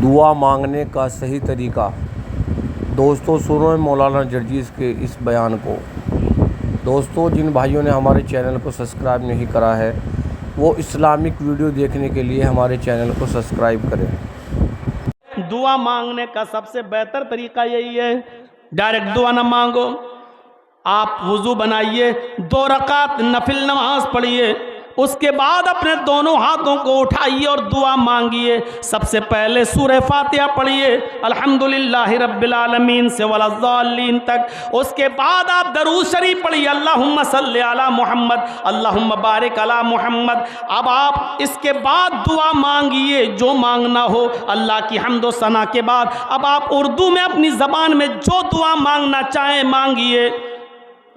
दुआ मांगने का सही तरीका। दोस्तों सुनो मौलाना जर्जीस के इस बयान को। दोस्तों जिन भाइयों ने हमारे चैनल को सब्सक्राइब नहीं करा है वो इस्लामिक वीडियो देखने के लिए हमारे चैनल को सब्सक्राइब करें। दुआ मांगने का सबसे बेहतर तरीका यही है, डायरेक्ट दुआ ना मांगो। आप वुज़ू बनाइए, 2 रकात नफिल नमाज पढ़िए, उसके बाद अपने दोनों हाथों को उठाइए और दुआ मांगिए। सबसे पहले सूरह फातिहा पढ़िए, अल्हम्दुलिल्लाहि रब्बिल आलमीन से वलज़्ज़ालीन तक। उसके बाद आप दरूद शरीफ पढ़िए, अल्लाहुम्मा सल्लि अला मुहम्मद, अल्लाहुम्मा बारिक अला मुहम्मद। अब आप इसके बाद दुआ मांगिए जो मांगना हो अल्लाह की हम्द व सना के बाद। अब आप उर्दू में अपनी ज़बान में जो दुआ मांगना चाहें मांगिए।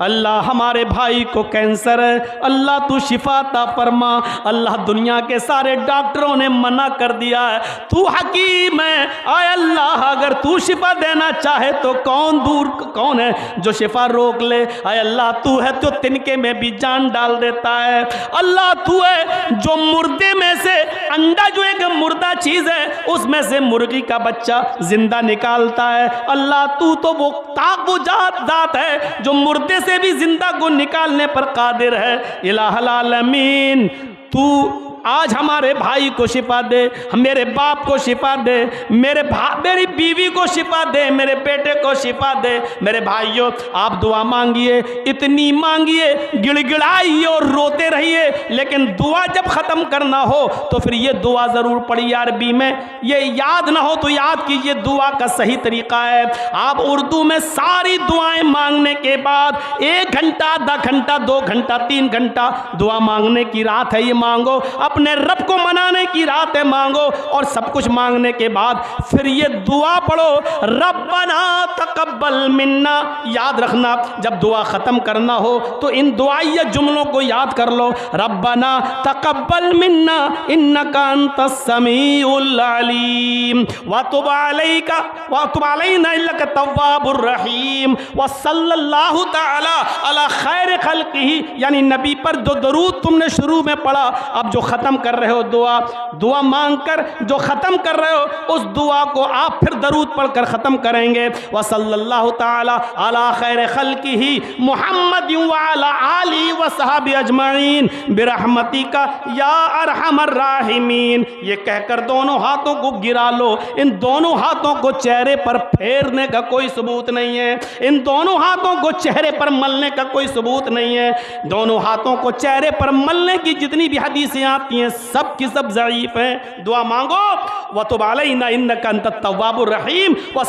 अल्लाह हमारे भाई को कैंसर है, अल्लाह तू शिफा अता फरमा। अल्लाह दुनिया के सारे डॉक्टरों ने मना कर दिया है, तू हकीम है। आय अल्लाह अगर तू शिफा देना चाहे तो कौन है जो शिफा रोक ले। आय अल्लाह तू है तो तिनके में भी जान डाल देता है। अल्लाह तू है जो मुर्दे में से अंडा, जो एक मुर्दा चीज़ है उसमें से मुर्गी का बच्चा जिंदा निकालता है। अल्लाह तू तो वो ज़ात है जो मुर्दे से भी जिंदा को निकालने पर कादिर है। इलाहुल आलमीन तू आज हमारे भाई को शिफा दे, मेरे बाप को शिफा दे, मेरी बीवी को शिफा दे, मेरे बेटे को शिफा दे। मेरे भाइयों आप दुआ मांगिए, इतनी मांगिए, गिड़गिड़ाइए और रोते रहिए, लेकिन दुआ जब ख़त्म करना हो तो फिर ये दुआ ज़रूर पढ़िए अरबी में। ये याद ना हो तो याद कीजिए, दुआ का सही तरीका है। आप उर्दू में सारी दुआएं मांगने के बाद 1 घंटा, आधा घंटा, 2 घंटा, 3 घंटा दुआ मांगने की रात है, ये मांगो। अपने रब को मनाने की रात है, मांगो। और सब कुछ मांगने के बाद फिर ये दुआ पढ़ो, रब्बना तकब्बल मिन्ना। याद रखना जब दुआ ख़त्म करना हो तो इन दुआइया जुमलों को याद कर लो, रब्बना तकब्बल मिन्ना इन्नका अंतस समीउल अलीम व तुब अलैना इन्नका तव्वाबुर रहीम व सल्लल्लाहु तआला अला खैर खल्क़िही। यानी नबी पर जो दरूद तुमने शुरू में पढ़ा, अब जो ख़त्म कर रहे हो दुआ मांगकर जो ख़त्म कर रहे हो उस दुआ को आप फिर दरूद पढ़कर ख़त्म करेंगे। व सल्लल्लाहु तआला अला खैर खल्क़िही मुहम्मद व अला आलिहि व सहाबी अजमईन बिरहमतिका या अरहमर राहिमीन। ये कहकर दोनों हाथों को गिरा लो। इन दोनों हाथों को चेहरे पर फेरने का कोई सबूत नहीं है, इन दोनों हाथों को चेहरे पर मलने का कोई सबूत नहीं है। दोनों हाथों को चेहरे पर मलने की जितनी भी हदीसें आती हैं सब की सब ज़ईफ़ हैं। दुआ मांगो, व तुब अलैना इन्नका अंतत तव्वाबुर रहीम व